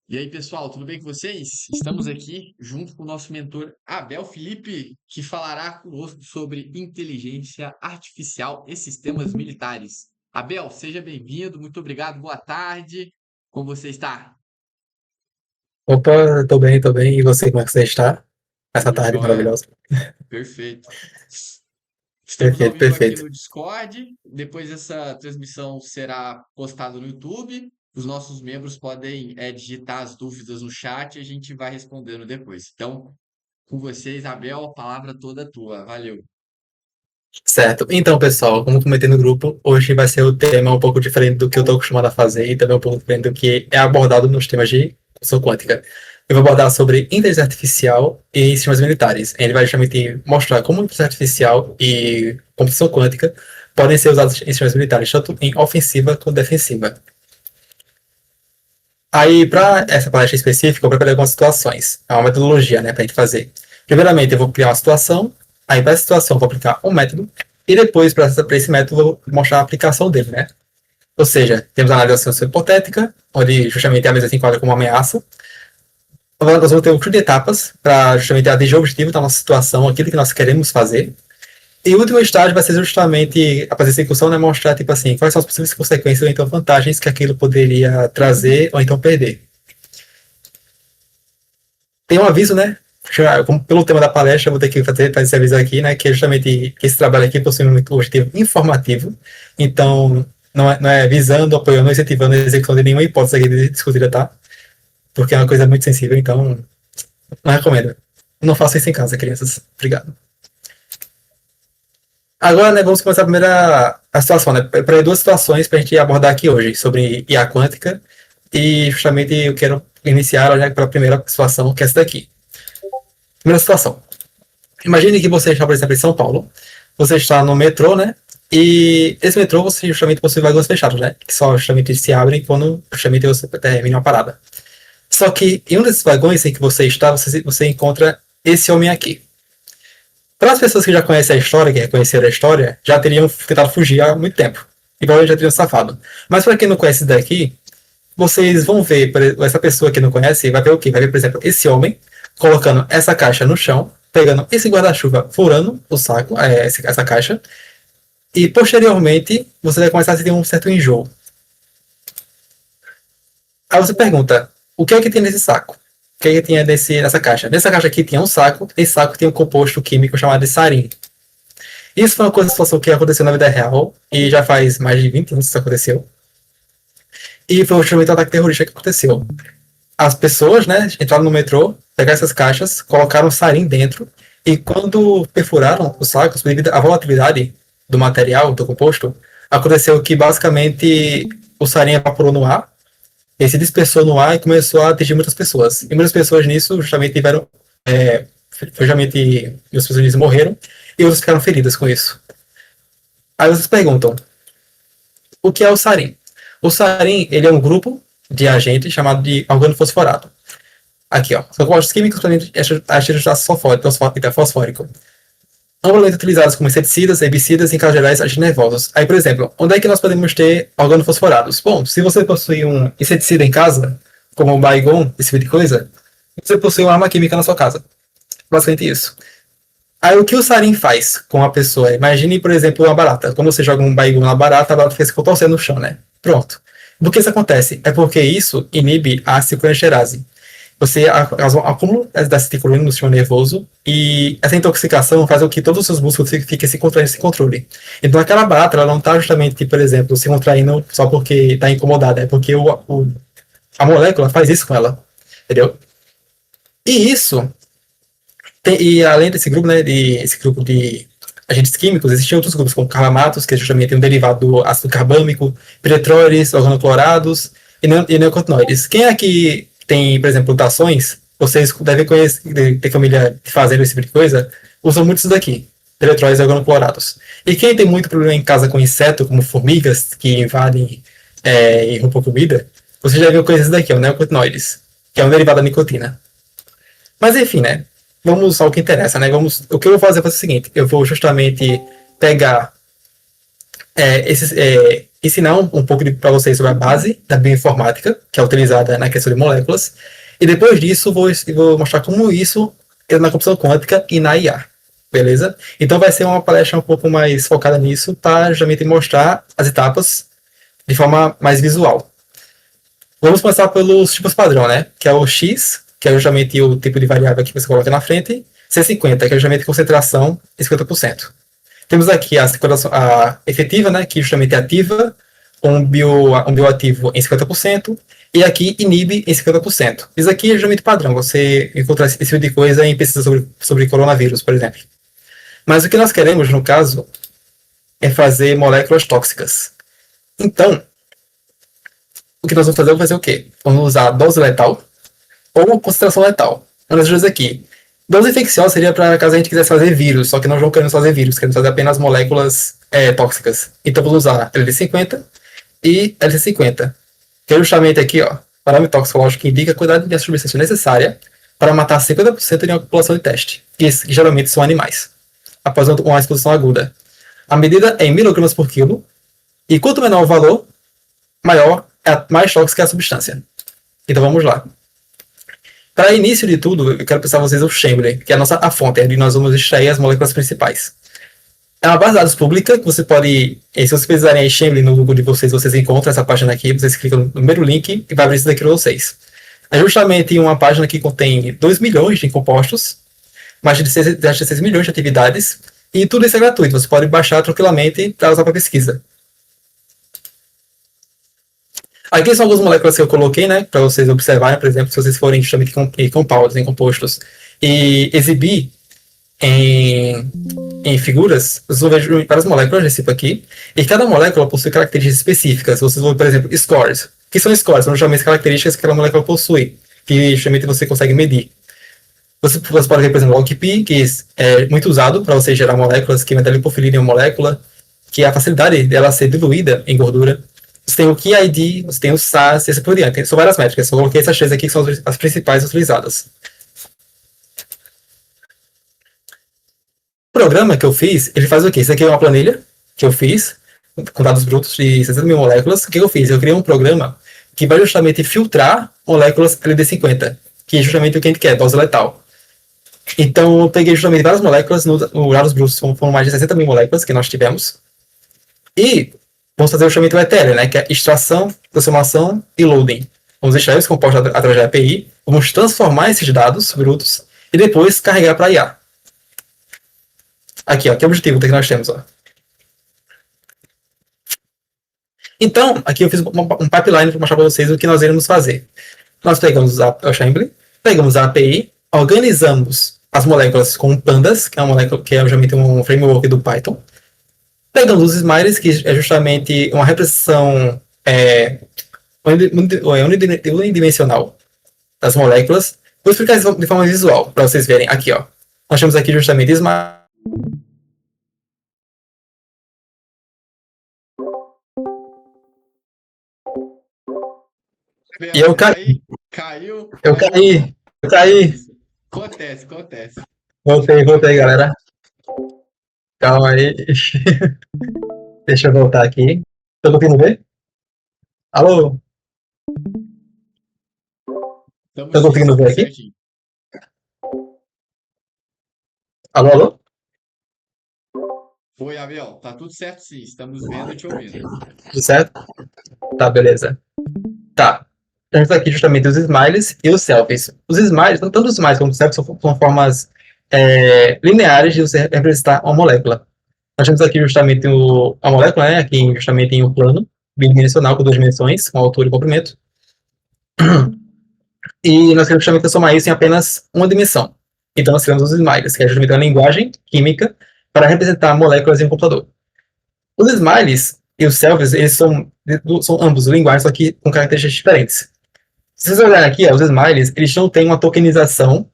E aí, pessoal, tudo bem com vocês? Estamos aqui junto com o nosso mentor Abel Felipe, que falará conosco sobre inteligência artificial e sistemas militares. Abel, seja bem-vindo, muito obrigado, boa tarde. Como você está? Opa, tô bem. E você, como é que você está? Essa Tudo tarde jóia? maravilhosa. Perfeito. Estamos ao Perfeito, vivo aqui perfeito. no Discord. Depois essa transmissão será postada no YouTube. Os nossos membros podem digitar as dúvidas no chat e a gente vai respondendo depois. Então, com você, Isabel, a palavra toda tua. Valeu. Certo. Então, pessoal, como comentei no grupo, hoje vai ser o tema um pouco diferente do que eu tô acostumado a fazer e também um pouco diferente do que é abordado nos temas de computação quântica. Eu vou abordar sobre inteligência artificial e sistemas militares. Ele vai justamente mostrar como inteligência artificial e computação quântica podem ser usados em sistemas militares, tanto em ofensiva quanto defensiva. Aí, para essa palestra específica, eu preparei algumas situações. É uma metodologia, né, para a gente fazer. Primeiramente, eu vou criar uma situação. Aí, para essa situação, eu vou aplicar um método. E depois, para esse método, eu vou mostrar a aplicação dele, né? Ou seja, temos a análise da situação hipotética, onde justamente a mesa se enquadra como uma ameaça. Nós vamos ter um conjunto de etapas para justamente atingir o objetivo da nossa situação, aquilo que nós queremos fazer. E o último estágio vai ser justamente, após a execução, né, mostrar, tipo assim, quais são as possíveis consequências ou então vantagens que aquilo poderia trazer ou então perder. Tem um aviso, né? Pelo tema da palestra, eu vou ter que fazer esse aviso aqui, né? Que é justamente que esse trabalho aqui possui um objetivo informativo. Então, não é visando, apoiando, incentivando a execução de nenhuma hipótese aqui discutida, tá? Porque é uma coisa muito sensível, então não recomendo. Não façam isso em casa, crianças. Obrigado. Agora, né, vamos começar a primeira a situação, né? Para duas situações para a gente abordar aqui hoje, sobre IA quântica. E justamente eu quero iniciar já pela primeira situação, que é essa daqui. Primeira situação. Imagine que você está, por exemplo, em São Paulo. Você está no metrô, né? E esse metrô você justamente possui vagões fechados, né? Que só justamente se abrem quando justamente você termina uma parada. Só que em um desses vagões em que você está, você encontra esse homem aqui. Para as pessoas que já conhecem a história, que reconheceram a história, já teriam tentado fugir há muito tempo. E provavelmente já teriam safado. Mas para quem não conhece daqui, vocês vão ver, essa pessoa que não conhece, vai ver o quê? Vai ver, por exemplo, esse homem colocando essa caixa no chão, pegando esse guarda-chuva, furando o saco, essa caixa, e posteriormente você vai começar a sentir um certo enjoo. Aí você pergunta, o que é que tem nesse saco? O que é que tinha nessa caixa? Nessa caixa aqui tinha um saco, esse saco tinha um composto químico chamado de sarin. Isso foi uma situação que aconteceu na vida real, e já faz mais de 20 anos que isso aconteceu. E foi justamente o ataque terrorista que aconteceu. As pessoas, né, entraram no metrô, pegaram essas caixas, colocaram sarin dentro, e quando perfuraram os sacos, devido à volatilidade do material, do composto, aconteceu que basicamente o sarin evaporou no ar, ele se dispersou no ar e começou a atingir muitas pessoas. E muitas pessoas nisso justamente tiveram, justamente, muitas pessoas nisso morreram, e outras ficaram feridas com isso. Aí vocês perguntam, o que é o sarin? O sarin, ele é um grupo de agentes chamado de organofosforato. Aqui, ó. São compostos químicos presentes em ácido fosfórico. Amplamente utilizados como inseticidas, herbicidas e, em casos gerais, agentes nervosos. Aí, por exemplo, onde é que nós podemos ter organofosforados? Bom, se você possui um inseticida em casa, como o Baygon, esse tipo de coisa, você possui uma arma química na sua casa. Basicamente isso. Aí, o que o sarin faz com a pessoa? Imagine, por exemplo, uma barata. Quando você joga um Baygon na barata, a barata fica se contorcendo no chão, né? Pronto. Do que isso acontece? É porque isso inibe a acetilcolinsterase. Você causa um acúmulo da acetilcolina no sistema nervoso e essa intoxicação faz com que todos os seus músculos fiquem se contraindo sem controle. Então aquela barata, ela não está justamente, por exemplo, se contraindo só porque está incomodada, é porque a molécula faz isso com ela, entendeu? E isso, e além desse grupo, né, esse grupo de agentes químicos, existem outros grupos, como carbamatos, que é justamente um derivado do ácido carbâmico, piretroides, organoclorados e neocotinoides. Quem aqui tem, por exemplo, mutações, vocês devem conhecer, ter família fazendo esse tipo de coisa, usam muito isso daqui, piretroides e organoclorados. E quem tem muito problema em casa com inseto, como formigas, que invadem e roubam comida, vocês já viram conhecer isso daqui, o neocotinoides, que é um derivado da nicotina. Mas enfim, né? Vamos ao que interessa, né? O que eu vou fazer é o seguinte: eu vou justamente pegar ensinar um pouco para vocês sobre a base da bioinformática, que é utilizada na questão de moléculas, e depois disso vou mostrar como isso é na computação quântica e na IA. Beleza? Então vai ser uma palestra um pouco mais focada nisso, para justamente mostrar as etapas de forma mais visual. Vamos começar pelos tipos padrão, né? Que é o X, que é justamente o tipo de variável que você coloca na frente, C50, que é justamente concentração em 50%. Temos aqui a efetiva, né? Que justamente ativa um bioativo em 50%, e aqui inibe em 50%. Isso aqui é justamente padrão, você encontra esse tipo de coisa em pesquisa sobre coronavírus, por exemplo. Mas o que nós queremos, no caso, é fazer moléculas tóxicas. Então, o que nós vamos fazer? Vamos fazer o quê? Vamos usar dose letal ou concentração letal. Uma das duas aqui. Dose infecciosa seria para caso a gente quisesse fazer vírus, só que nós não queremos fazer vírus, queremos fazer apenas moléculas tóxicas. Então vamos usar LD50 e LC50, que é justamente aqui, ó, parâmetro toxicológico que indica a quantidade de substância necessária para matar 50% de uma população de teste, que geralmente são animais, após uma exposição aguda. A medida é em miligramas por quilo, e quanto menor o valor, mais tóxica é a substância. Então vamos lá. Para início de tudo, eu quero passar a vocês o Chambly, que é a fonte, onde nós vamos extrair as moléculas principais. É uma base de dados pública, que você pode, se vocês precisarem aí Chambly no Google de vocês encontram essa página aqui, vocês clicam no primeiro link e vai abrir isso daqui para vocês. É justamente uma página que contém 2 milhões de compostos, mais de 6 milhões de atividades, e tudo isso é gratuito, você pode baixar tranquilamente para usar para pesquisa. Aqui são algumas moléculas que eu coloquei, né, para vocês observarem, por exemplo, se vocês forem justamente em compounds, em compostos, e exibir em figuras, vocês vão ver várias moléculas desse tipo aqui, e cada molécula possui características específicas. Vocês vão, por exemplo, scores. O que são scores? São justamente características que aquela molécula possui, que justamente você consegue medir. Você pode ver, por exemplo, o LogP, que é muito usado para você gerar moléculas que metem lipofilina em uma molécula, que é a facilidade dela ser diluída em gordura. Você tem o KID, você tem o SAS e assim por diante. São várias métricas. Eu coloquei essas três aqui que são as principais utilizadas. O programa que eu fiz, ele faz o quê? Isso aqui é uma planilha que eu fiz, com dados brutos de 60 mil moléculas. O que eu fiz? Eu criei um programa que vai justamente filtrar moléculas LD50, que é justamente o que a gente quer, dose letal. Então, eu peguei justamente várias moléculas, nos dados brutos foram mais de 60 mil moléculas que nós tivemos, e vamos fazer justamente o etéreo, né, que é extração, transformação e loading. Vamos extrair esse composto através da API, vamos transformar esses dados brutos e depois carregar para IA. Aqui, ó, que é o objetivo que nós temos, ó. Então, aqui eu fiz um pipeline para mostrar para vocês o que nós iremos fazer. Nós pegamos o Chambly, pegamos a API, organizamos as moléculas com pandas, que é uma molécula que é justamente um framework do Python. Pegamos os smileys, que é justamente uma representação unidimensional das moléculas. Vou explicar isso de forma visual, para vocês verem. Aqui, ó. Nós temos aqui justamente smile. E eu caí. Caiu. Eu caí. Acontece. Voltei, galera. Calma aí. Deixa eu voltar aqui. Tô conseguindo ver? Alô? Tô conseguindo ver aqui? Alô? Foi, Abel. Tá tudo certo, sim. Estamos vendo e te ouvindo. Tudo certo? Tá, beleza. Tá. Temos aqui justamente os smileys e os selfies. Os smileys, tanto os smileys como os selfies, são formas lineares de você representar uma molécula. Nós temos aqui justamente a molécula, né? Aqui justamente em um plano bidimensional com 2 dimensões, com altura e comprimento. E nós queremos justamente transformar isso em apenas uma dimensão. Então nós criamos os smileys, que é justamente uma linguagem química para representar moléculas em um computador. Os smileys e os selfies, eles são ambos linguagens, só que com características diferentes. Se vocês olharem aqui, os smileys, eles não têm uma tokenização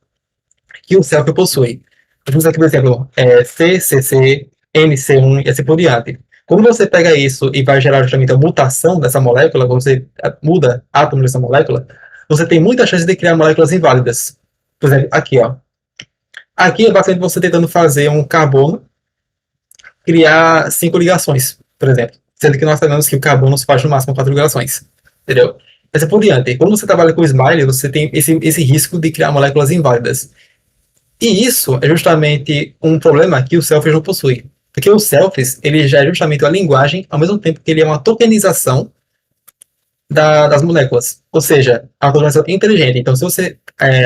que o selfie possui. Temos aqui, por exemplo, CCC, NC1 e assim por diante. Quando você pega isso e vai gerar justamente a mutação dessa molécula, quando você muda átomos dessa molécula, você tem muita chance de criar moléculas inválidas. Por exemplo, aqui, ó. Aqui é basicamente você tentando fazer um carbono, criar 5 ligações, por exemplo. sendo que nós sabemos que o carbono faz no máximo 4 vibrações. Entendeu? Mas é por diante. Quando você trabalha com Smiley, você tem esse risco de criar moléculas inválidas. E isso é justamente um problema que o Selfies não possui. Porque o Selfies, ele já é justamente a linguagem, ao mesmo tempo que ele é uma tokenização das moléculas. Ou seja, é uma tokenização inteligente. Então, se você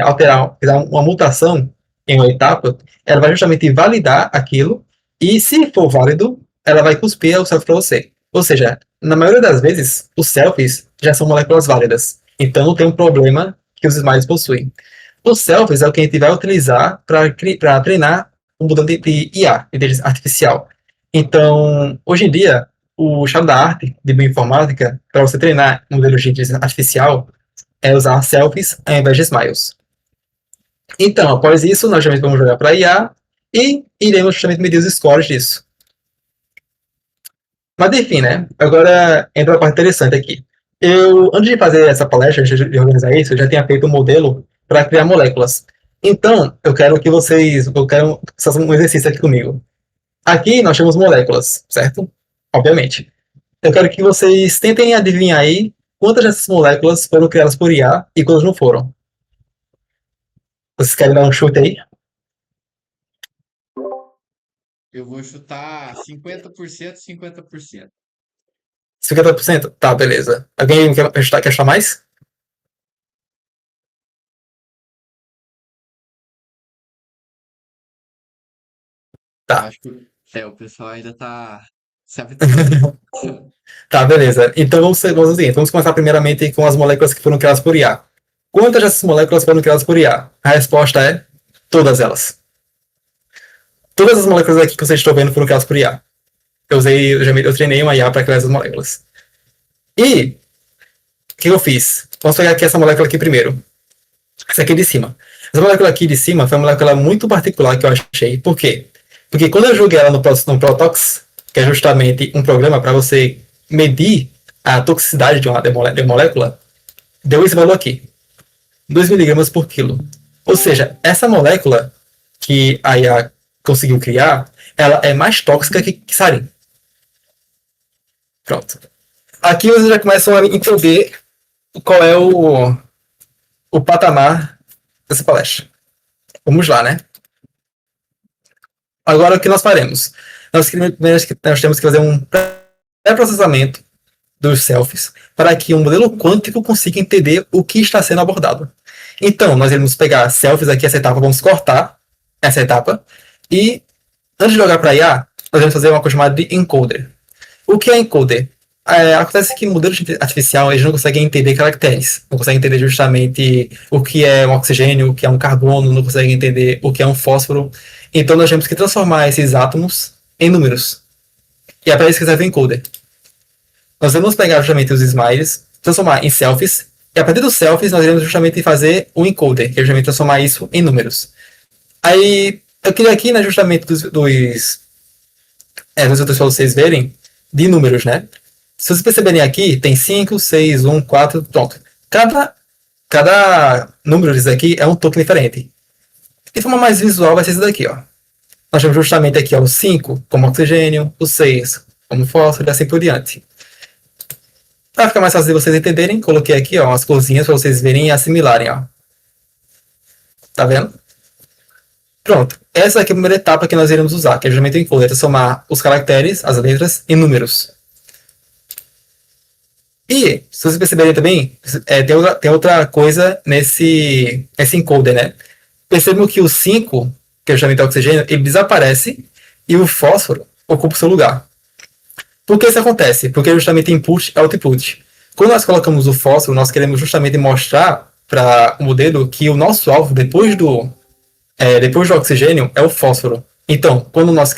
alterar, fizer uma mutação em uma etapa, ela vai justamente validar aquilo, e se for válido, ela vai cuspir o selfie para você. Ou seja, na maioria das vezes, os selfies já são moléculas válidas. Então, não tem um problema que os smiles possuem. Os selfies é o que a gente vai utilizar para treinar um modelo de IA, inteligência artificial. Então, hoje em dia, o estado da arte de bioinformática, para você treinar um modelo de inteligência artificial, é usar selfies ao invés de smiles. Então, após isso, nós justamente vamos jogar para IA e iremos justamente medir os scores disso. Mas enfim, né? Agora entra a parte interessante aqui. Antes de fazer essa palestra, antes de organizar isso, eu já tinha feito um modelo para criar moléculas. Então, eu quero que vocês façam um exercício aqui comigo. Aqui nós temos moléculas, certo? Obviamente. Eu quero que vocês tentem adivinhar aí quantas dessas moléculas foram criadas por IA e quantas não foram. Vocês querem dar um chute aí? Eu vou chutar 50%, 50%. 50%? Tá, beleza. Alguém quer chutar mais? Tá. Acho que o pessoal ainda tá se habituando. Tá, beleza. Então vamos ao seguinte, vamos começar primeiramente com as moléculas que foram criadas por IA. Quantas dessas moléculas foram criadas por IA? A resposta é todas elas. Todas as moléculas aqui que vocês estão vendo foram criadas por IA. Eu treinei uma IA para criar essas moléculas. E o que eu fiz? Vamos pegar aqui essa molécula aqui primeiro. Essa aqui de cima. Essa molécula aqui de cima foi uma molécula muito particular que eu achei. Por quê? Porque quando eu joguei ela no Protox, que é justamente um programa para você medir a toxicidade de uma molécula, deu esse valor aqui. 2 miligramas por quilo. Ou seja, essa molécula que a IA conseguiu criar, ela é mais tóxica que sarin. Pronto. Aqui vocês já começam a entender qual é o patamar dessa palestra. Vamos lá, né? Agora, o que nós faremos? Nós temos que fazer um pré-processamento dos selfies para que um modelo quântico consiga entender o que está sendo abordado. Então, nós iremos pegar selfies aqui, essa etapa, vamos cortar essa etapa, e antes de jogar para IA, nós vamos fazer uma coisa chamada de encoder. O que é encoder? Acontece que modelos artificial eles não conseguem entender caracteres, não conseguem entender justamente o que é um oxigênio, o que é um carbono, não conseguem entender o que é um fósforo. Então nós temos que transformar esses átomos em números. E é para isso que serve o encoder. Nós vamos pegar justamente os smiles, transformar em selfies, e a partir dos selfies nós iremos justamente fazer o encoder, que é justamente transformar isso em números. Aí eu queria aqui, né, justamente dos outros para vocês verem, de números, né? Se vocês perceberem aqui, tem 5, 6, 1, 4, pronto. Cada número disso aqui é um token diferente. De forma mais visual vai ser isso daqui, ó. Nós temos justamente aqui ó, o 5 como oxigênio, o 6 como fósforo e assim por diante. Para ficar mais fácil de vocês entenderem, coloquei aqui ó, as corzinhas para vocês verem e assimilarem. Ó. Tá vendo? Pronto. Essa aqui é a primeira etapa que nós iremos usar, que é justamente o encoder, transformar os caracteres, as letras, em números. E, se vocês perceberem também, tem outra coisa nesse encoder, né? Percebam que o 5, que é justamente o oxigênio, ele desaparece e o fósforo ocupa o seu lugar. Por que isso acontece? Porque é justamente input e output. Quando nós colocamos o fósforo, nós queremos justamente mostrar para o modelo que o nosso alvo, depois do oxigênio, é o fósforo. Então, quando nós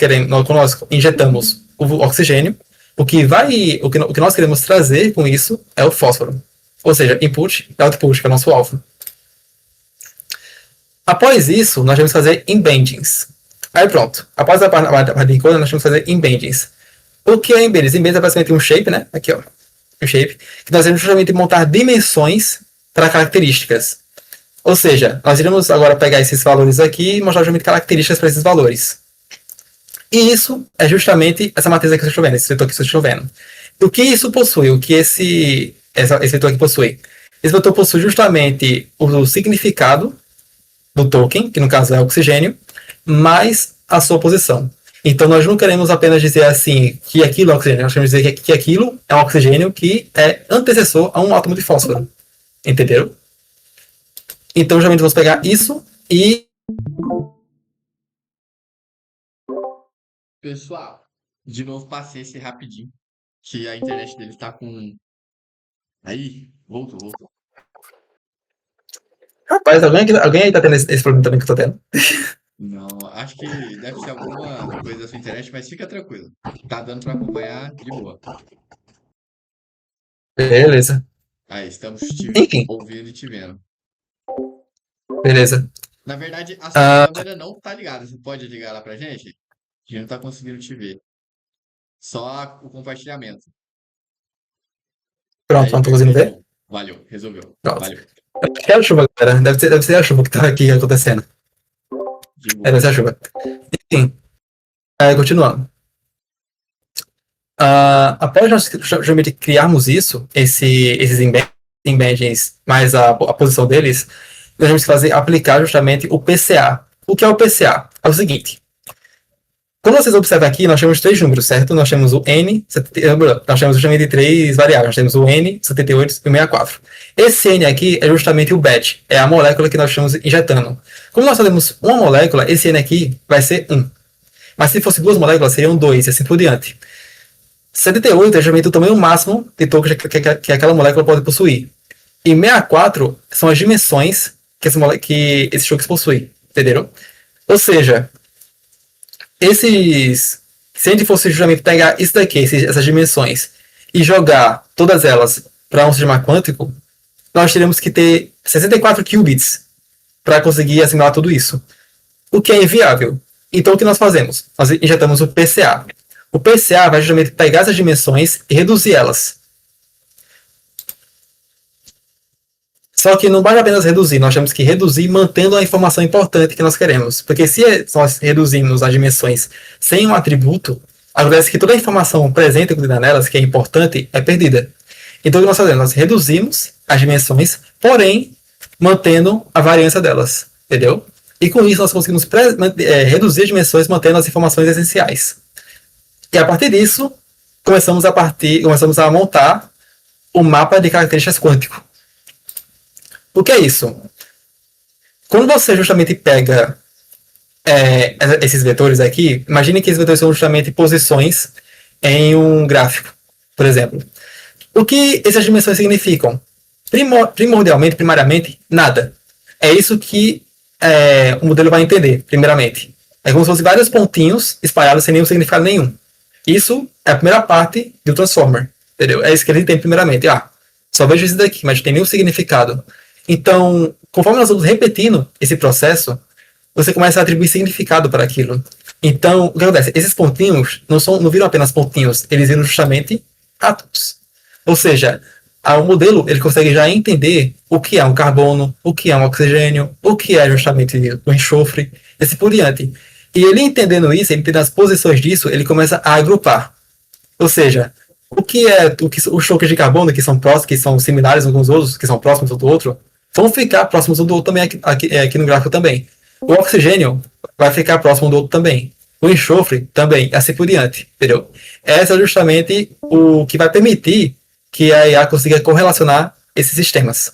injetamos o oxigênio, o que nós queremos trazer com isso é o fósforo. Ou seja, input e output, que é o nosso alvo. Após isso, nós vamos fazer embedings. Aí pronto. Após a parte de encoder, nós vamos fazer embedings. O que é embedings? Embedings é basicamente um shape, né? Aqui, ó. Um shape. Que nós vamos justamente montar dimensões para características. Ou seja, nós iremos agora pegar esses valores aqui e mostrar justamente características para esses valores. E isso é justamente essa matriz aqui que vocês estão vendo, esse setor que vocês estão vendo. O que isso possui? O que esse vetor aqui possui? Esse vetor possui justamente o significado do token, que no caso é oxigênio, mais a sua posição. Então, nós não queremos apenas dizer assim que aquilo é oxigênio, nós queremos dizer que aquilo é um oxigênio que é antecessor a um átomo de fósforo. Entenderam? Então, geralmente vamos pegar isso e... Pessoal, de novo paciência rapidinho, que a internet dele tá com... Aí, voltou. Rapaz, alguém aí tá tendo esse problema também que eu tô tendo? Não, acho que deve ser alguma coisa da sua internet, mas fica tranquilo. Tá dando pra acompanhar de boa. Beleza. Aí, estamos te Enfim, ouvindo e te vendo. beleza. Na verdade, a sua Ah, câmera não tá ligada. Você pode ligar lá pra gente? A gente não tá conseguindo te ver. Só o compartilhamento. pronto, Aí, não tô conseguindo ver? perfeito. Valeu, resolveu. Pronto. Valeu. Acho que é a chuva, galera. Deve ser a chuva que tá aqui acontecendo. De Deve boa. ser a chuva. Enfim, continuando. Após nós geralmente criarmos esses embedings mais a posição deles, nós vamos aplicar justamente o PCA. O que é o PCA? É o seguinte. Quando vocês observam aqui, nós temos três números, certo? Nós temos o N, nós temos justamente três variáveis. Nós temos o N, 78 e o 64. Esse N aqui é justamente o batch, é a molécula que nós estamos injetando. Como nós fazemos uma molécula, esse N aqui vai ser 1. Mas se fosse duas moléculas, seriam 2 e assim por diante. 78 é geralmente o tamanho máximo de tokens que aquela molécula pode possuir. E 64 são as dimensões que esses tokens possuem, entenderam? Ou seja, se a gente fosse justamente pegar isso daqui, essas dimensões, e jogar todas elas para um sistema quântico, nós teríamos que ter 64 qubits para conseguir assimilar tudo isso, o que é inviável. Então, o que nós fazemos? Nós injetamos o PCA. O PCA vai justamente pegar essas dimensões e reduzir elas. Só que não basta apenas reduzir, nós temos que reduzir mantendo a informação importante que nós queremos. Porque se nós reduzimos as dimensões sem um atributo, acontece que toda a informação presente nelas, que é importante, é perdida. Então o que nós fazemos? Nós reduzimos as dimensões, porém mantendo a variância delas. Entendeu? E com isso nós conseguimos reduzir as dimensões mantendo as informações essenciais. E a partir disso, começamos a montar o mapa de características quântico. O que é isso? Quando você justamente pega esses vetores aqui, imagine que esses vetores são justamente posições em um gráfico, por exemplo. O que essas dimensões significam? Primariamente, nada. É isso que o modelo vai entender, primeiramente. É como se fossem vários pontinhos espalhados sem nenhum significado nenhum. Isso é a primeira parte do transformer, entendeu? É isso que ele tem primeiramente. Só vejo isso daqui, mas não tem nenhum significado. Então, conforme nós vamos repetindo esse processo, você começa a atribuir significado para aquilo. Então, o que acontece? Esses pontinhos não viram apenas pontinhos, eles viram justamente átomos. Ou seja, o modelo ele consegue já entender o que é um carbono, o que é um oxigênio, o que é justamente o enxofre, e assim por diante. E ele entendendo isso, ele entendendo as posições disso, ele começa a agrupar. Ou seja, os choques de carbono que são próximos, que são similares uns com os outros, que são próximos um do outro, vão ficar próximos um do outro também aqui no gráfico também. O oxigênio vai ficar próximo um do outro também. O enxofre também, assim por diante, entendeu? Essa é justamente o que vai permitir que a IA consiga correlacionar esses sistemas.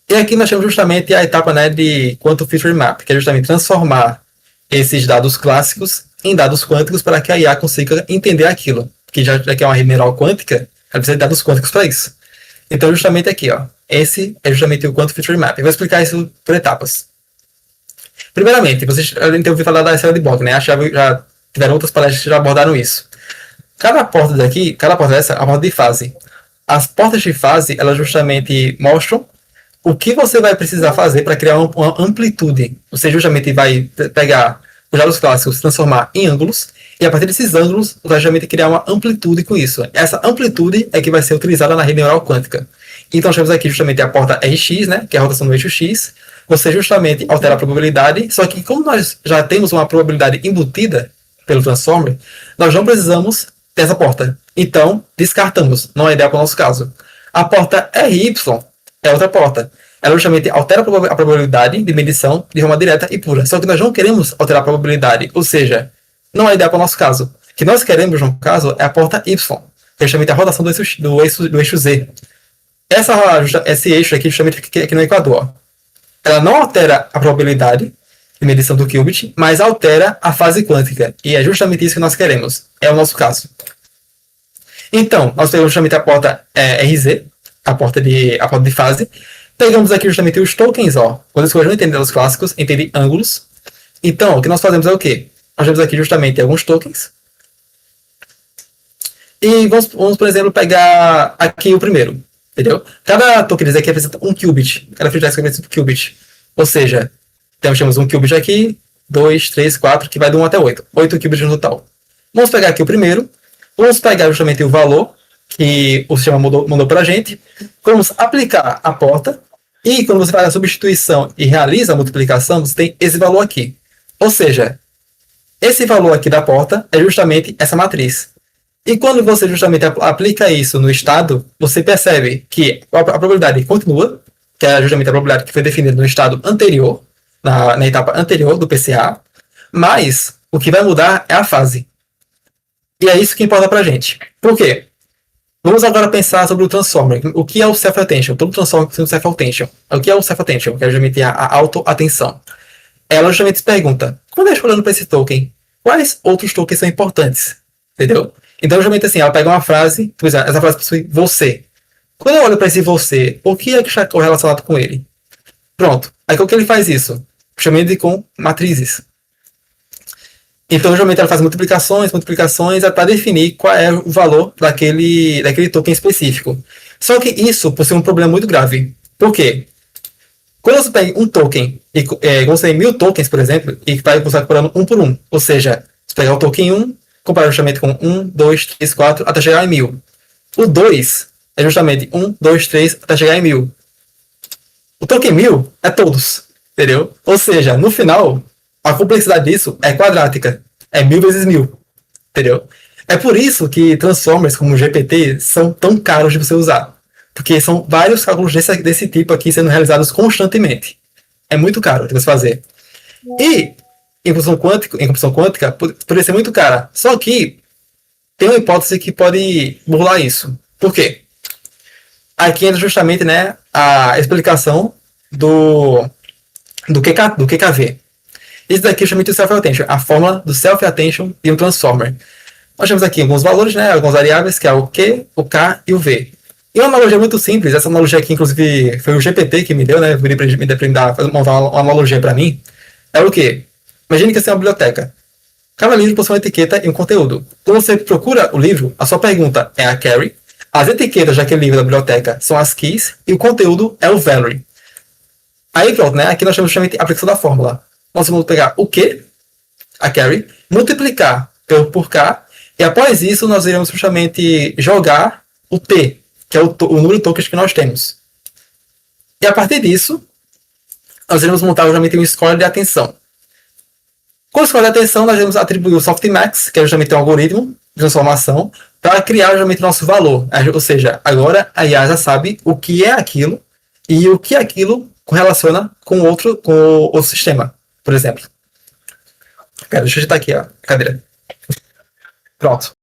E aqui nós temos justamente a etapa de Quantum Feature Map, que é justamente transformar esses dados clássicos em dados quânticos para que a IA consiga entender aquilo. Que já que é uma rede neural quântica, ela precisa de dados quânticos para isso. Então, justamente aqui, esse é justamente o Quantum Feature Map. Eu vou explicar isso por etapas. Primeiramente, vocês devem ter ouvido falar da esfera de Bohr, né? Já tiveram outras palestras que já abordaram isso. Cada porta dessa é uma porta de fase. As portas de fase, elas justamente mostram o que você vai precisar fazer para criar uma amplitude. Você justamente vai pegar os dados clássicos, transformar em ângulos, e a partir desses ângulos, você vai justamente criar uma amplitude com isso. Essa amplitude é que vai ser utilizada na rede neural quântica. Então, nós temos aqui justamente a porta RX, né, que é a rotação do eixo X. Você justamente altera a probabilidade, só que como nós já temos uma probabilidade embutida pelo transformer, nós não precisamos tem essa porta. Então, descartamos. Não é ideal para o nosso caso. A porta RY é outra porta. Ela justamente altera a probabilidade de medição de forma direta e pura. Só que nós não queremos alterar a probabilidade. Ou seja, não é ideal para o nosso caso. O que nós queremos, no caso, é a porta Y. Que é justamente a rotação do eixo Z. Esse eixo aqui, justamente aqui no Equador, ela não altera a probabilidade de medição do qubit, mas altera a fase quântica. E é justamente isso que nós queremos. É o nosso caso. Então, nós pegamos justamente a porta RZ, a porta de fase. Pegamos aqui justamente os tokens, ó. Quando escolhemos entender os clássicos, entender ângulos. Então, o que nós fazemos é o quê? Nós temos aqui justamente alguns tokens. E vamos, por exemplo, pegar aqui o primeiro. Entendeu? Cada token aqui representa um qubit. Cada feedback representa um qubit. Ou seja, temos um qubit aqui, 2, 3, 4, que vai de 1 até 8. 8 qubits no total. Vamos pegar aqui o primeiro. Vamos pegar justamente o valor que o sistema mandou para a gente. Vamos aplicar a porta. E quando você faz a substituição e realiza a multiplicação, você tem esse valor aqui. Ou seja, esse valor aqui da porta é justamente essa matriz. E quando você justamente aplica isso no estado, você percebe que a probabilidade continua, que é justamente a probabilidade que foi definida no estado anterior, na etapa anterior do PCA, mas o que vai mudar é a fase. E é isso que importa pra gente. Por quê? Vamos agora pensar sobre o transformer. O que é o self-attention? Todo transformer tem um self-attention. O que é o self-attention? Que é justamente a auto-atenção. Ela justamente se pergunta, quando eu estou olhando para esse token, quais outros tokens são importantes? Entendeu? Então, justamente assim, ela pega uma frase, por exemplo, essa frase possui você. Quando eu olho para esse você, o que é que está correlacionado com ele? Pronto. Aí como que ele faz isso? Chamando com matrizes. Então, geralmente ela faz multiplicações para definir qual é o valor daquele token específico. Só que isso possui um problema muito grave. Por quê? Quando você pega um token, quando você tem 1000 tokens, por exemplo, e vai comparando um por um, ou seja, você pegar o token 1, comparar justamente com 1, 2, 3, 4, até chegar em 1000. O 2 é justamente 1, 2, 3, até chegar em 1000. O token 1000 é todos, entendeu? Ou seja, no final, a complexidade disso é quadrática. É 1000 vezes 1000, entendeu? É por isso que transformers como o GPT são tão caros de você usar. Porque são vários cálculos desse tipo aqui sendo realizados constantemente. É muito caro de você fazer. E em computação quântica poderia ser muito cara. Só que tem uma hipótese que pode burlar isso. Por quê? Aqui entra justamente, né, a explicação do QKV. Isso daqui é justamente o self-attention, a fórmula do self-attention de um transformer. Nós temos aqui alguns valores, né, algumas variáveis, que é o Q, o K e o V. E uma analogia muito simples, essa analogia aqui, inclusive, foi o GPT que me deu, né, montar uma analogia para mim. É o quê? Imagine que você tem uma biblioteca. Cada livro possui uma etiqueta e um conteúdo. Quando você procura o livro, a sua pergunta é a carry, as etiquetas daquele livro da biblioteca são as keys e o conteúdo é o value. Aí pronto, né? Aqui nós temos justamente a aplicação da fórmula. Nós vamos pegar o Q, a carry, multiplicar por K, e após isso nós iremos justamente jogar o T, que é o número de tokens que nós temos. E a partir disso, nós iremos montar justamente um score de atenção. Com o score de atenção, nós iremos atribuir o softmax, que é justamente um algoritmo de transformação, para criar justamente o nosso valor. Ou seja, agora a IA já sabe o que é aquilo e o que aquilo correlaciona com outro sistema, por exemplo. Deixa eu digitar aqui a cadeira. Pronto.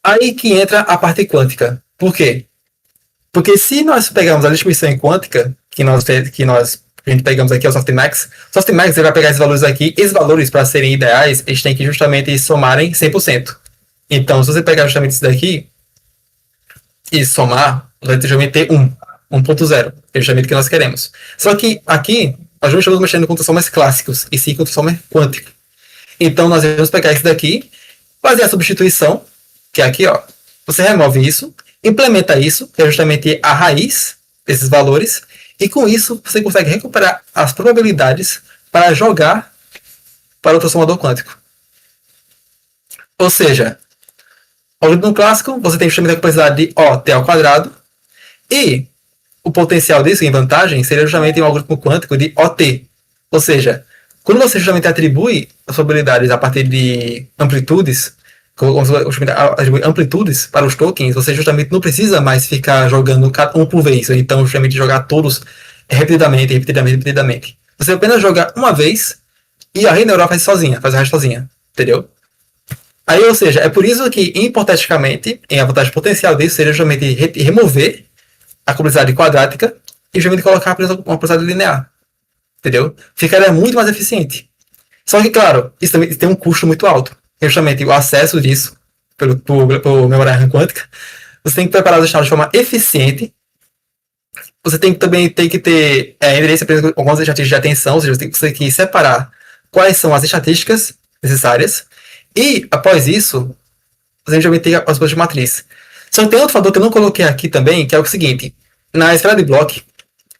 Aí que entra a parte quântica. Por quê? Porque se nós pegarmos a distribuição quântica, que a gente pegamos aqui, é o softmax ele vai pegar esses valores aqui, esses valores, para serem ideais, eles têm que justamente somarem 100%. Então, se você pegar justamente isso daqui e somar, vai justamente ter 1.0, que é justamente o que nós queremos. Só que aqui, nós não estamos mexendo com transformers clássicos, e sim com transformer quântico. Então, nós vamos pegar isso daqui, fazer a substituição, que é aqui, ó, você remove isso, implementa isso, que é justamente a raiz desses valores, e com isso você consegue recuperar as probabilidades para jogar para o transformador quântico. Ou seja, no algoritmo clássico, você tem justamente a complexidade de OT ao quadrado, e o potencial disso, em vantagem, seria justamente um algoritmo quântico de OT. Ou seja, quando você justamente atribui as probabilidades a partir de amplitudes, como você atribui amplitudes para os tokens, você justamente não precisa mais ficar jogando um por vez, ou então justamente jogar todos repetidamente. Você apenas joga uma vez e a rede neural faz sozinha, faz o resto sozinha, entendeu? Aí, ou seja, é por isso que, hipoteticamente, a vantagem potencial disso seria justamente remover a complexidade quadrática e justamente colocar uma complexidade linear, entendeu? Ficaria muito mais eficiente. Só que, claro, isso também tem um custo muito alto. Justamente o acesso disso, pelo memória RAM quântica, você tem que preparar os estados de forma eficiente. Você tem que também que ter endereço para algumas estatísticas de atenção, ou seja, você tem que separar quais são as estatísticas necessárias. E, após isso, você também tem as coisas de matriz. Só que tem outro fator que eu não coloquei aqui também, que é o seguinte. Na esfera de Bloch,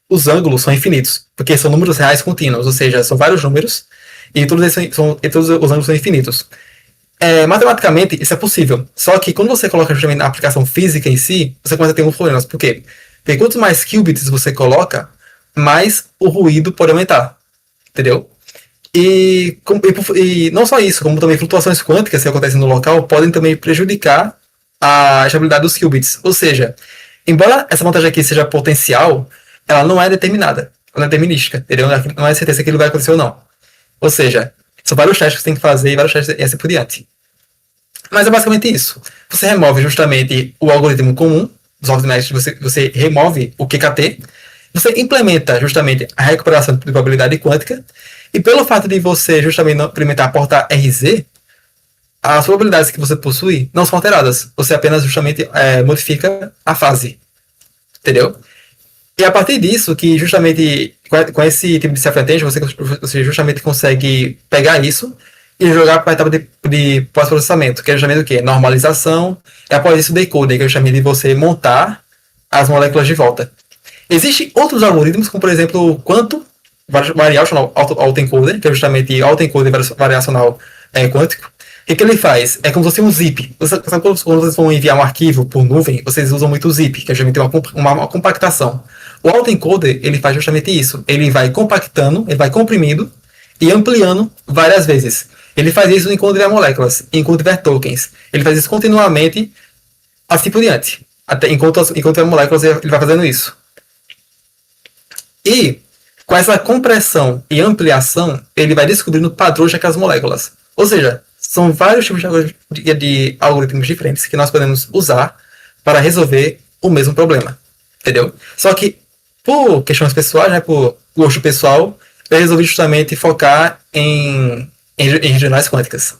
os ângulos são infinitos, porque são números reais contínuos, ou seja, são vários números, e todos os ângulos são infinitos. Matematicamente, isso é possível. Só que quando você coloca justamente na aplicação física em si, você começa a ter alguns problemas. Por quê? Porque quanto mais qubits você coloca, mais o ruído pode aumentar. Entendeu? E não só isso, como também flutuações quânticas que acontecem no local podem também prejudicar a estabilidade dos qubits. Ou seja, embora essa vantagem aqui seja potencial, ela não é determinada. Ela é determinística. Entendeu? Não é certeza que ele vai acontecer ou não. Ou seja, são vários testes que você tem que fazer e vários testes e assim por diante. Mas é basicamente isso. Você remove justamente o algoritmo comum dos algoritmos, você remove o QKT, você implementa justamente a recuperação de probabilidade quântica, e pelo fato de você justamente não implementar a porta RZ, as probabilidades que você possui não são alteradas. Você apenas justamente modifica a fase. Entendeu? E a partir disso, que justamente com esse tipo de self-attention, você justamente consegue pegar isso e jogar para a etapa de pós-processamento, que é justamente o quê? Normalização, e após isso decoding, que é justamente de você montar as moléculas de volta. Existem outros algoritmos, como por exemplo o quanto variational autoencoder, que é justamente autoencoder variacional quântico. O que ele faz? É como se fosse um zip. Quando vocês vão enviar um arquivo por nuvem, vocês usam muito o zip, que é justamente uma compactação. O autoencoder, ele faz justamente isso. Ele vai compactando, ele vai comprimindo e ampliando várias vezes. Ele faz isso enquanto tiver moléculas, enquanto tiver tokens. Ele faz isso continuamente, assim por diante. Até enquanto tiver moléculas, ele vai fazendo isso. E, com essa compressão e ampliação, ele vai descobrindo padrões daquelas moléculas. Ou seja, são vários tipos de algoritmos diferentes que nós podemos usar para resolver o mesmo problema. Entendeu? Só que, por questões pessoais, né, por gosto pessoal, eu resolvi justamente focar em regionais quânticas.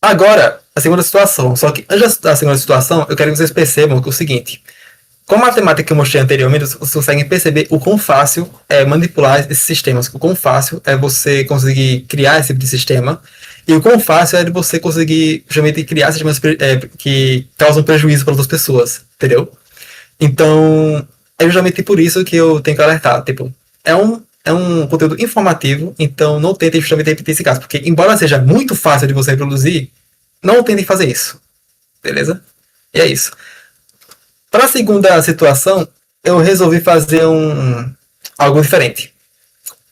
Agora, a segunda situação. Só que antes da segunda situação, eu quero que vocês percebam que é o seguinte. Com a matemática que eu mostrei anteriormente, vocês conseguem perceber o quão fácil é manipular esses sistemas, o quão fácil é você conseguir criar esse tipo de sistema, e o quão fácil é de você conseguir justamente criar sistemas que causam prejuízo para outras pessoas, entendeu? Então, é justamente por isso que eu tenho que alertar. Tipo, é um conteúdo informativo, então não tentem justamente repetir esse caso, porque embora seja muito fácil de você reproduzir, não tentem fazer isso, beleza? E é isso. Para a segunda situação, eu resolvi fazer algo diferente.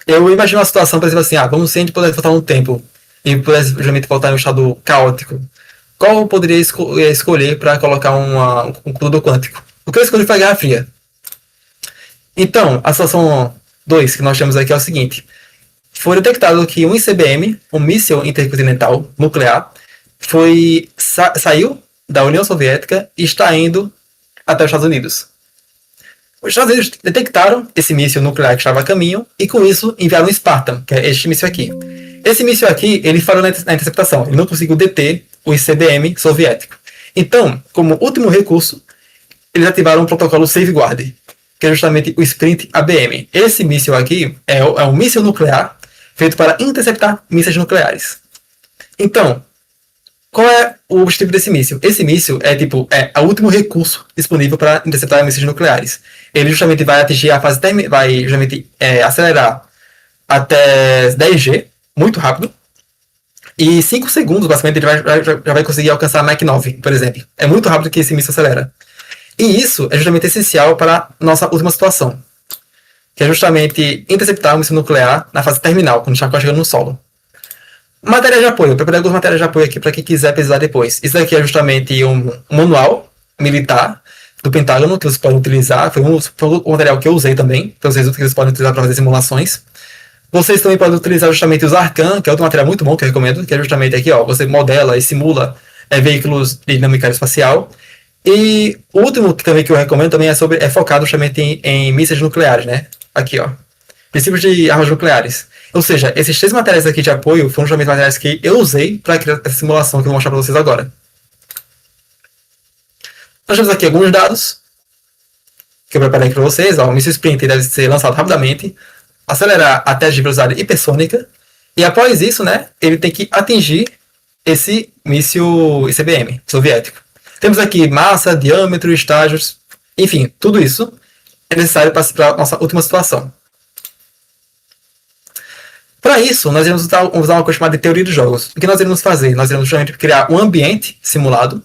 Eu imagino uma situação, por exemplo, assim, vamos se a gente pudesse voltar no tempo e pudesse justamente voltar em um estado caótico. Qual eu poderia escolher para colocar um computador quântico? O que eu escolhi foi a Guerra Fria. Então, a situação 2 que nós temos aqui é o seguinte. Foi detectado que um ICBM, um míssil intercontinental nuclear, saiu da União Soviética e está indo até os Estados Unidos. Os Estados Unidos detectaram esse míssil nuclear que estava a caminho e com isso enviaram um Spartan, que é este míssil aqui. Esse míssil aqui, ele falhou na interceptação, ele não conseguiu deter o ICBM soviético. Então, como último recurso, eles ativaram um protocolo Safeguard, que é justamente o Sprint ABM. Esse míssil aqui é um míssil nuclear feito para interceptar mísseis nucleares. Então, qual é o objetivo desse míssil? Esse míssil é o último recurso disponível para interceptar mísseis nucleares. Ele justamente vai atingir a fase vai justamente acelerar até 10G, muito rápido. E 5 segundos, basicamente, ele já vai conseguir alcançar Mach 9, por exemplo. É muito rápido que esse míssil acelera. E isso é justamente essencial para a nossa última situação, que é justamente interceptar um míssil nuclear na fase terminal, quando está chegando no solo. Matéria de apoio. Eu preparei algumas matérias de apoio aqui para quem quiser pesquisar depois. Isso daqui é justamente um manual militar do Pentágono que vocês podem utilizar. Foi um material que eu usei também, para vocês podem utilizar para fazer simulações. Vocês também podem utilizar justamente os Arcan, que é outro material muito bom que eu recomendo, que é justamente aqui, ó, você modela e simula veículos de dinâmica aeroespacial. E o último que também que eu recomendo também é focado justamente em mísseis nucleares, né? Aqui, ó. Princípios de armas nucleares. Ou seja, esses 3 materiais aqui de apoio foram justamente materiais que eu usei para criar essa simulação que eu vou mostrar para vocês agora. Nós temos aqui alguns dados que eu preparei para vocês. Ó, o míssil Sprinter deve ser lançado rapidamente, acelerar até de velocidade hipersônica, e após isso, né, ele tem que atingir esse míssil ICBM soviético. Temos aqui massa, diâmetro, estágios, enfim, tudo isso é necessário para a nossa última situação. Para isso, nós iremos usar uma coisa chamada de teoria dos jogos. O que nós iremos fazer? Nós iremos justamente criar um ambiente simulado.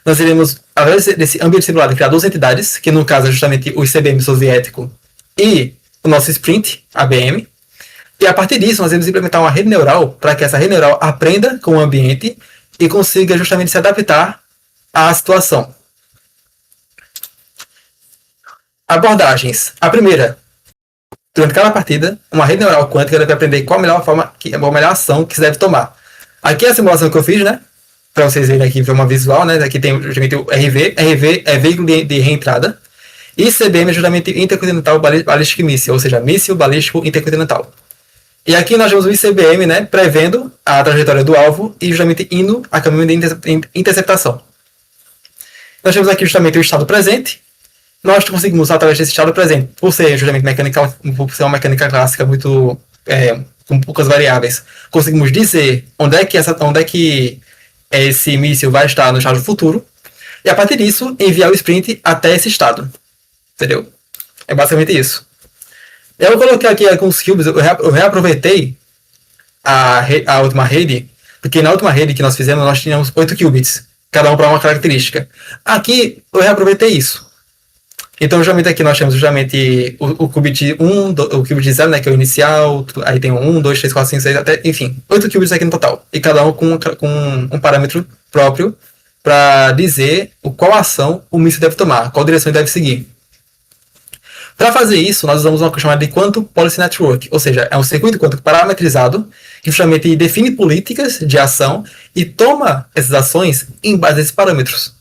Nós iremos, através desse ambiente simulado, criar 2 entidades, que no caso é justamente o ICBM soviético e o nosso Sprint, ABM. E a partir disso, nós iremos implementar uma rede neural para que essa rede neural aprenda com o ambiente e consiga justamente se adaptar à situação. Abordagens. A primeira, durante cada partida, uma rede neural quântica deve aprender qual a melhor forma, a melhor ação que se deve tomar. Aqui é a simulação que eu fiz, né? Para vocês verem aqui, ver uma visual, né? Aqui tem justamente o RV. RV é veículo de reentrada. E ICBM é justamente Intercontinental Ballistic Missile, ou seja, míssil balístico intercontinental. E aqui nós temos o ICBM, né? Prevendo a trajetória do alvo e justamente indo a caminho de interceptação. Nós temos aqui justamente o estado presente. Nós conseguimos, através desse estado presente, por ser justamente uma mecânica clássica muito com poucas variáveis, conseguimos dizer onde é que esse míssil vai estar no estágio futuro, e a partir disso enviar o sprint até esse estado. Entendeu? É basicamente isso. Eu coloquei aqui alguns cubes, eu reaproveitei a última rede, porque na última rede que nós fizemos nós tínhamos 8 qubits, cada um para uma característica. Aqui eu reaproveitei isso. Então, justamente aqui nós temos justamente o qubit 1, o qubit 0, né, que é o inicial, aí tem 1, 2, 3, 4, 5, 6, até, enfim, 8 qubits aqui no total. E cada um com um parâmetro próprio para dizer qual ação o míssil deve tomar, qual direção ele deve seguir. Para fazer isso, nós usamos uma coisa chamada de Quantum Policy Network, ou seja, é um circuito quântico parametrizado que justamente define políticas de ação e toma essas ações em base a esses parâmetros.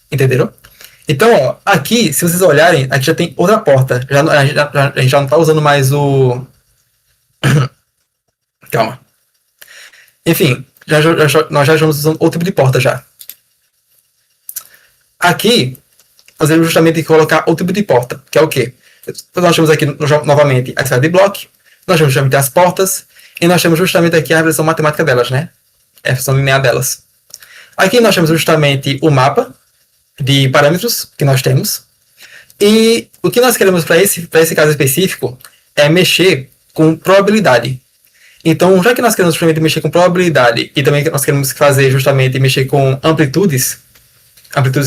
Entenderam? Então, ó, aqui, se vocês olharem, aqui já tem outra porta. A gente já não está usando mais o... Calma. Enfim, nós já estamos usando outro tipo de porta já. Aqui, nós vamos justamente colocar outro tipo de porta, que é o quê? Nós temos aqui novamente a esfera de Bloch, nós temos justamente as portas, e nós temos justamente aqui a representação matemática delas, né? A representação linear delas. Aqui nós temos justamente o mapa de parâmetros que nós temos. E o que nós queremos para esse caso específico é mexer com probabilidade. Então, já que nós queremos justamente mexer com probabilidade e também nós queremos fazer justamente mexer com amplitudes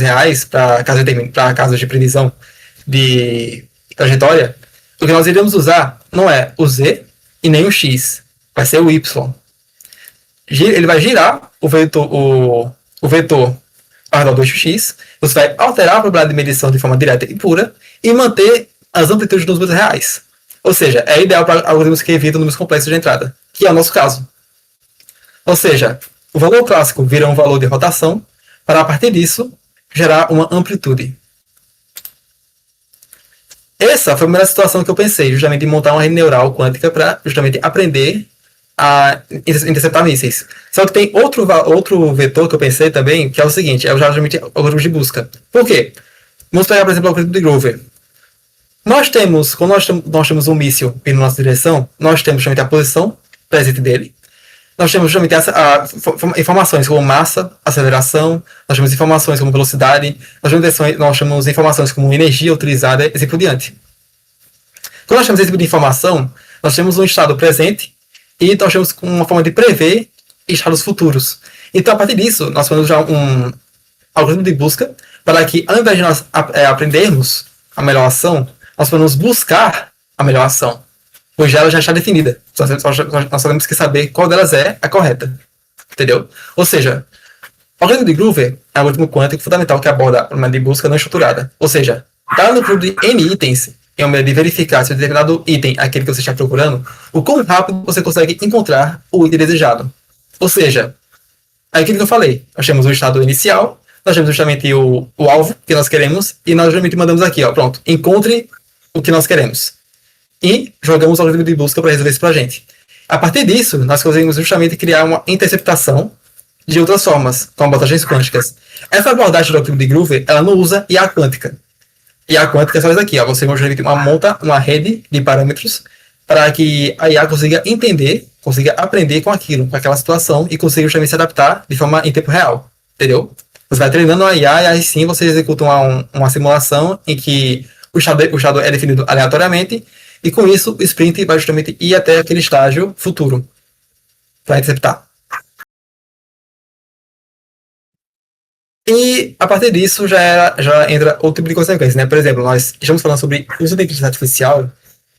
reais para casos de previsão de trajetória, o que nós iremos usar não é o Z e nem o X, vai ser o Y. Ele vai girar o vetor ao redor do eixo X, você vai alterar a probabilidade de medição de forma direta e pura e manter as amplitudes dos números reais. Ou seja, é ideal para algoritmos que evitam números complexos de entrada, que é o nosso caso. Ou seja, o valor clássico vira um valor de rotação para, a partir disso, gerar uma amplitude. Essa foi a primeira situação que eu pensei, justamente, de montar uma rede neural quântica para justamente aprender a interceptar mísseis. Só que tem outro vetor que eu pensei também, que é o seguinte, é justamente algoritmos de busca. Por quê? Vamos pegar, por exemplo, o algoritmo de Grover. Quando nós temos um míssil indo na nossa direção, nós temos justamente a posição presente dele, nós temos justamente informações como massa, aceleração, nós temos informações como velocidade, nós temos informações como energia utilizada e assim por diante. Quando nós temos esse tipo de informação, nós temos um estado presente e nós temos uma forma de prever estados futuros. Então, a partir disso, nós podemos usar um algoritmo de busca para que, ao invés de nós aprendermos a melhor ação, nós podemos buscar a melhor ação, pois ela já está definida. Nós só temos que saber qual delas é a correta. entendeu? Ou seja, o algoritmo de Groover é um algoritmo quântico fundamental que aborda a problema de busca não estruturada. Ou seja, dado no grupo de N itens, em uma de verificar se um determinado item é aquele que você está procurando, o quão rápido você consegue encontrar o item desejado. Ou seja, é aquilo que eu falei. Nós temos o estado inicial, nós temos justamente o alvo que nós queremos, e nós justamente mandamos aqui, ó, pronto, encontre o que nós queremos. E jogamos o algoritmo de busca para resolver isso para a gente. A partir disso, nós conseguimos justamente criar uma interceptação de outras formas, com abordagens quânticas. Essa abordagem do algoritmo de Groover, ela não usa IA quântica. IA quântica é só isso aqui, ó, você monta uma rede de parâmetros para que a IA consiga entender, consiga aprender com aquilo, com aquela situação, e consiga justamente se adaptar de forma em tempo real, entendeu? Você vai treinando a IA e aí sim você executa uma simulação em que o estado é definido aleatoriamente, e com isso o sprint vai justamente ir até aquele estágio futuro para interceptar. E a partir disso já entra outro tipo de consequência, né? Por exemplo, nós estamos falando sobre uso da inteligência artificial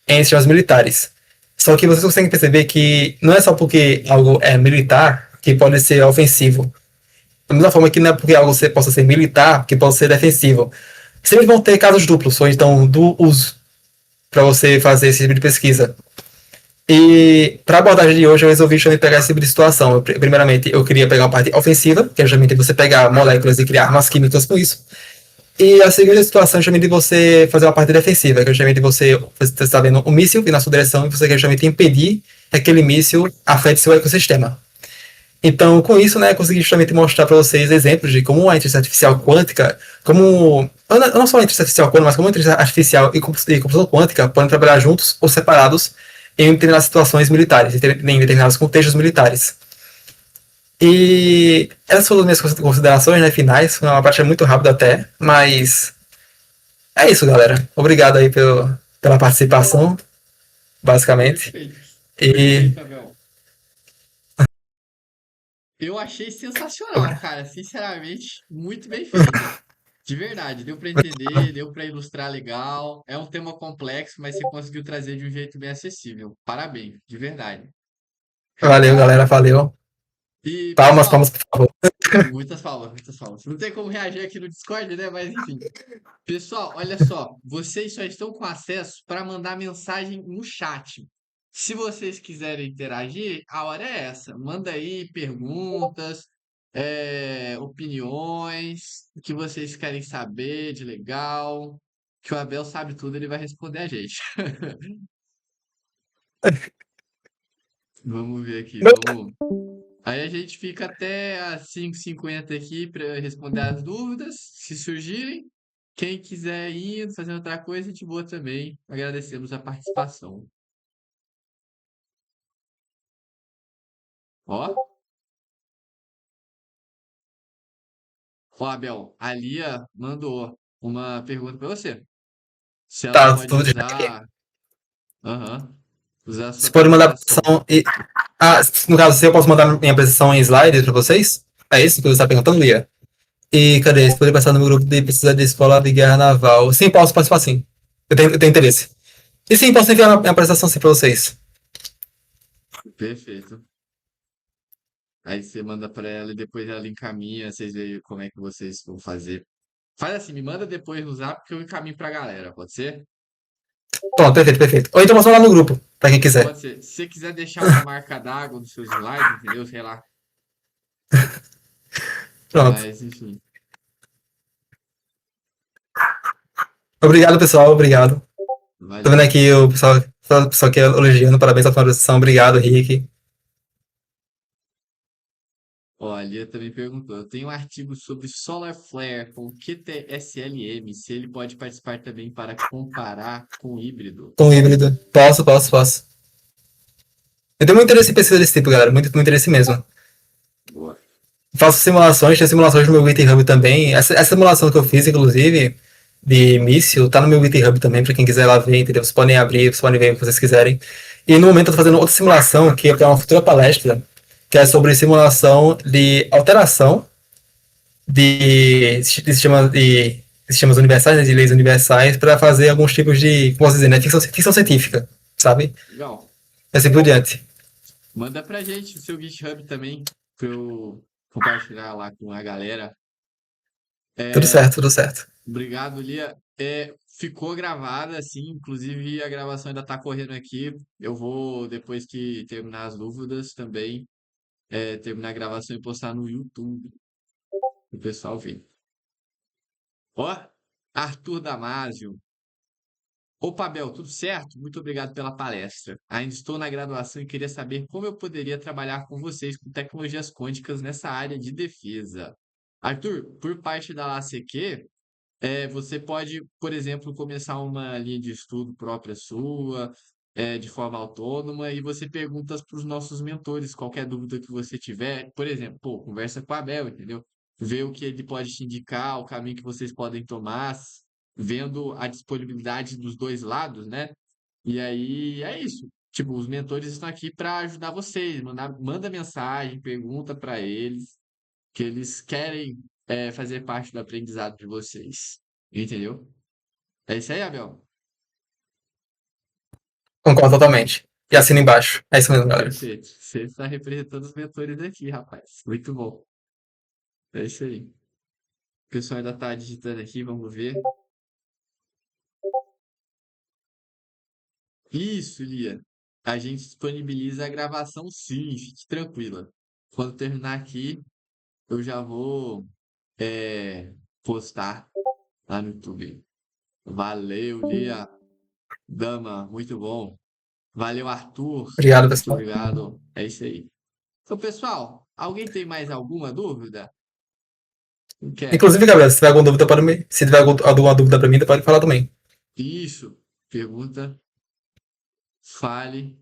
em sistemas militares. Só que vocês conseguem perceber que não é só porque algo é militar que pode ser ofensivo. Da mesma forma que não é porque algo possa ser militar que pode ser defensivo. Sempre vão ter casos duplos, ou então do uso, para você fazer esse tipo de pesquisa. E para a abordagem de hoje, eu resolvi também pegar esse tipo de situação. Primeiramente, eu queria pegar uma parte ofensiva, que é justamente você pegar moléculas e criar armas químicas com isso. E a segunda situação é justamente você fazer uma parte defensiva, que é justamente você está vendo um míssil vir na sua direção e você quer justamente impedir que aquele míssil afete seu ecossistema. Então, com isso, né, eu consegui justamente mostrar para vocês exemplos de como a inteligência artificial quântica, não só a inteligência artificial quântica, mas como a inteligência artificial e computação quântica podem trabalhar juntos ou separados em determinadas situações militares, em determinados contextos militares. E essas foram as minhas considerações, né, finais. Foi uma parte muito rápida até, mas é isso, galera. Obrigado aí pela participação, basicamente. Perfeito. E Perfeito, Abel. Eu achei sensacional, cara. Sinceramente, muito bem feito. De verdade, deu para entender, deu para ilustrar legal. É um tema complexo, mas você conseguiu trazer de um jeito bem acessível. Parabéns, de verdade. valeu, galera, valeu. E, Palmas, pessoal, palmas, por favor. muitas palmas, muitas palmas. Não tem como reagir aqui no Discord, né? Mas enfim. Pessoal, olha só, vocês só estão com acesso para mandar mensagem no chat. Se vocês quiserem interagir, a hora é essa. Manda aí perguntas, opiniões, o que vocês querem saber de legal. Que o Abel sabe tudo, ele vai responder a gente. Vamos ver aqui, vamos. Aí a gente fica até às 5h50 aqui para responder as dúvidas, se surgirem. Quem quiser ir fazer outra coisa, de boa também. Agradecemos a participação. Ó, ó, Abel, a Lia mandou uma pergunta para você. Se ela Tá, pode tudo de bem. usar, aham, usar a sua Você pode mandar a apresentação. apresentação e. Ah, no caso, se eu posso mandar minha apresentação em slide para vocês? É isso que você está perguntando, Lia? E cadê? Você pode passar no meu grupo de pesquisa de escola de guerra naval. Sim, posso participar sim. Eu tenho interesse. E sim, posso enviar minha apresentação sim para vocês. Perfeito. Aí você manda para ela e depois ela encaminha, vocês veem como é que vocês vão fazer. Faz assim, me manda depois no zap que eu encaminho pra galera, pode ser? Pronto, perfeito, perfeito. Ou então posso mandar no grupo, para quem quiser. Pode ser. Se você quiser deixar uma marca d'água nos seus slides, entendeu? Sei lá. Pronto. Mas, enfim. Obrigado, pessoal. Obrigado. Tô vendo Valeu. aqui o pessoal aqui elogiando. Parabéns pela apresentação. Obrigado, Rick. Ó, a Lia também perguntou. Eu tenho um artigo sobre Solar Flare com QTSLM, se ele pode participar também para comparar com o híbrido. Com híbrido. Posso. Eu tenho muito interesse em pesquisa desse tipo, galera. Muito interesse mesmo. Boa. Faço simulações, tem simulações no meu GitHub também. Essa simulação que eu fiz, inclusive, de míssil, tá no meu GitHub também, para quem quiser lá ver, entendeu? Vocês podem abrir, vocês podem ver o que vocês quiserem. E no momento eu tô fazendo outra simulação, que é para uma futura palestra, que é sobre simulação de alteração de sistemas universais, né, de leis universais, para fazer alguns tipos de, como posso dizer, né, ficção científica, sabe? Legal. E assim por diante. Manda pra gente o seu GitHub também. para eu compartilhar lá com a galera. Tudo É, certo, tudo certo. obrigado, Lia. Ficou gravada, assim, inclusive a gravação ainda está correndo aqui. Eu vou, depois que terminar as dúvidas, também terminar a gravação e postar no YouTube, o pessoal ver. Ó, Arthur Damasio. Opa, Abel, tudo certo? Muito obrigado pela palestra. Ainda estou na graduação e queria saber como eu poderia trabalhar com vocês com tecnologias quânticas nessa área de defesa. Arthur, por parte da LACQ, você pode, por exemplo, começar uma linha de estudo própria sua, de forma autônoma, e você pergunta para os nossos mentores qualquer dúvida que você tiver. Por exemplo, pô, conversa com a Abel, entendeu? Vê o que ele pode te indicar, o caminho que vocês podem tomar, vendo a disponibilidade dos dois lados, né? E aí é isso. Tipo, os mentores estão aqui para ajudar vocês. Manda mensagem, pergunta para eles, que eles querem fazer parte do aprendizado de vocês. Entendeu? É isso aí, Abel. Concordo totalmente. E assina embaixo. É isso mesmo, galera. Perfeito. Você está representando os mentores aqui, rapaz. Muito bom. É isso aí. O pessoal ainda está digitando aqui, vamos ver. Isso, Lia. A gente disponibiliza a gravação sim, fique tranquila. Quando terminar aqui, eu já vou postar lá no YouTube. Valeu, Lia. Dama, muito bom. Valeu, Arthur. Obrigado, Muito pessoal. obrigado. É isso aí. Então, pessoal, alguém tem mais alguma dúvida? Não quer? Inclusive, Gabriel, se tiver alguma dúvida para mim, se tiver alguma dúvida para mim, pode falar também. Isso. Pergunta, fale.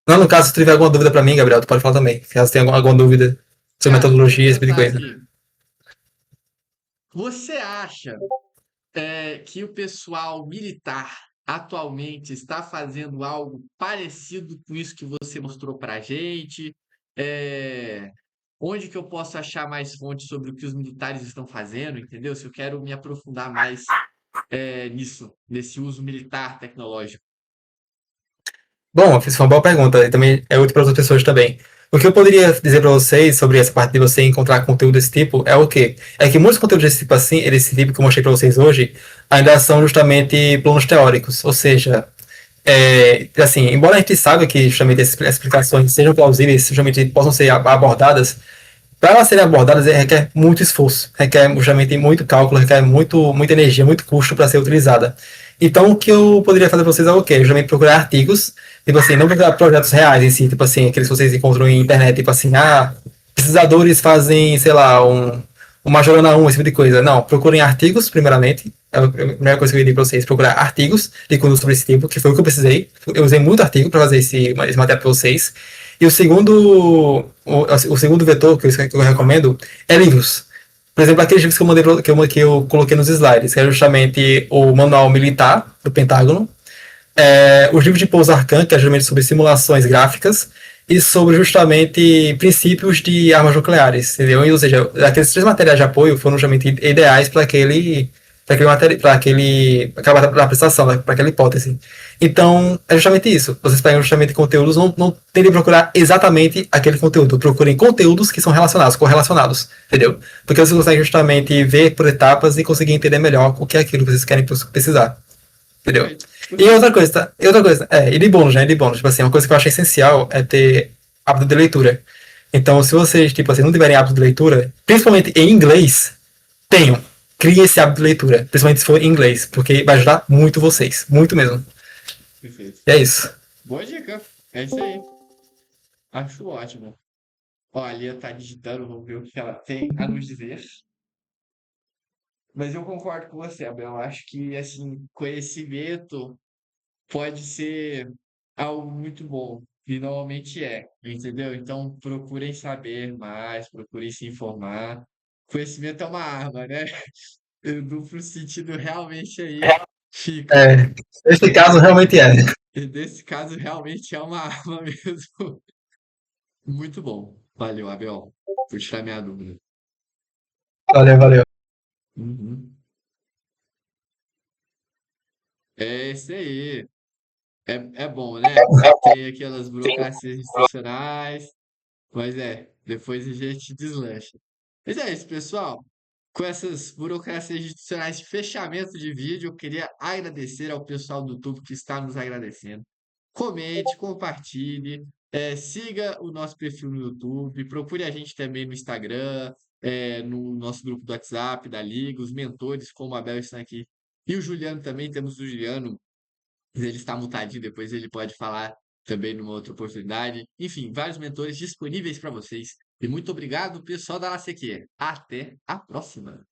Não, no caso, se tu tiver alguma dúvida para mim, Gabriel, tu pode falar também. Caso tenha alguma dúvida sobre Cara, deixa eu metodologia, esse tipo de pensar coisa. aqui. Você acha que o pessoal militar atualmente está fazendo algo parecido com isso que você mostrou para a gente? É, onde que eu posso achar mais fontes sobre o que os militares estão fazendo, entendeu? Se eu quero me aprofundar mais nisso, nesse uso militar tecnológico. Bom, fiz uma boa pergunta e também é útil para outras pessoas também. O que eu poderia dizer para vocês sobre essa parte de você encontrar conteúdo desse tipo é o quê? É que muitos conteúdos desse tipo assim, desse tipo que eu mostrei para vocês hoje, ainda são justamente planos teóricos, ou seja, assim, embora a gente saiba que justamente essas explicações sejam plausíveis, justamente possam ser abordadas, para elas serem abordadas requer muito esforço, requer justamente muito cálculo, requer muita energia, muito custo para ser utilizada. Então, o que eu poderia fazer para vocês é o quê? Justamente procurar artigos, tipo assim, não procurar projetos reais em si, tipo assim, aqueles que vocês encontram em internet, tipo assim, pesquisadores fazem, sei lá, uma jornada 1, esse tipo de coisa. Não, procurem artigos, primeiramente. É a primeira coisa que eu diria para vocês, procurar artigos de conteúdo sobre esse tipo, que foi o que eu precisei. Eu usei muito artigo para fazer esse material para vocês. E o segundo vetor que eu recomendo é livros. Por exemplo, aqueles livros que eu mandei que eu coloquei nos slides, que é justamente o Manual Militar do Pentágono, os livros de Paul Arcan, que é justamente sobre simulações gráficas, e sobre justamente princípios de armas nucleares, entendeu? Ou seja, aqueles três materiais de apoio foram justamente ideais para prestação, né, para aquela hipótese. Então, é justamente isso. Vocês pegam justamente conteúdos, não tentem procurar exatamente aquele conteúdo, procurem conteúdos que são relacionados, correlacionados, entendeu? Porque vocês conseguem justamente ver por etapas e conseguir entender melhor o que é aquilo que vocês querem precisar. Entendeu? Perfeito. E Perfeito. outra coisa, tá? E outra coisa, e de bônus, né? De bônus. Tipo assim, uma coisa que eu acho essencial é ter hábito de leitura. Então, se vocês, tipo assim, não tiverem hábito de leitura, principalmente em inglês, tenham. Criem esse hábito de leitura, principalmente se for em inglês, porque vai ajudar muito vocês. Muito mesmo. Perfeito. E é isso. Boa dica. É isso aí. Acho ótimo. Ó, a Lia tá digitando, vamos ver o que ela tem a nos dizer. Mas eu concordo com você, Abel. Eu acho que, assim, conhecimento pode ser algo muito bom. E normalmente é, entendeu? Então, procurem saber mais, procurem se informar. Conhecimento é uma arma, né? O duplo sentido realmente aí fica. É, nesse caso, realmente é. E nesse caso, realmente é uma arma mesmo. Muito bom. Valeu, Abel, por tirar minha dúvida. Valeu, valeu. Uhum. É isso aí. É bom, né? Tem aquelas burocracias institucionais, mas depois a gente deslancha. Mas é isso, pessoal. Com essas burocracias institucionais de fechamento de vídeo, eu queria agradecer ao pessoal do YouTube que está nos agradecendo. Comente, compartilhe, siga o nosso perfil no YouTube, procure a gente também no Instagram, no nosso grupo do WhatsApp, da Liga, os mentores, como a Abel estão aqui. E o Juliano também, temos o Juliano, mas ele está mutadinho, depois ele pode falar também numa outra oportunidade. Enfim, vários mentores disponíveis para vocês. E muito obrigado, pessoal da LACQ. Até a próxima!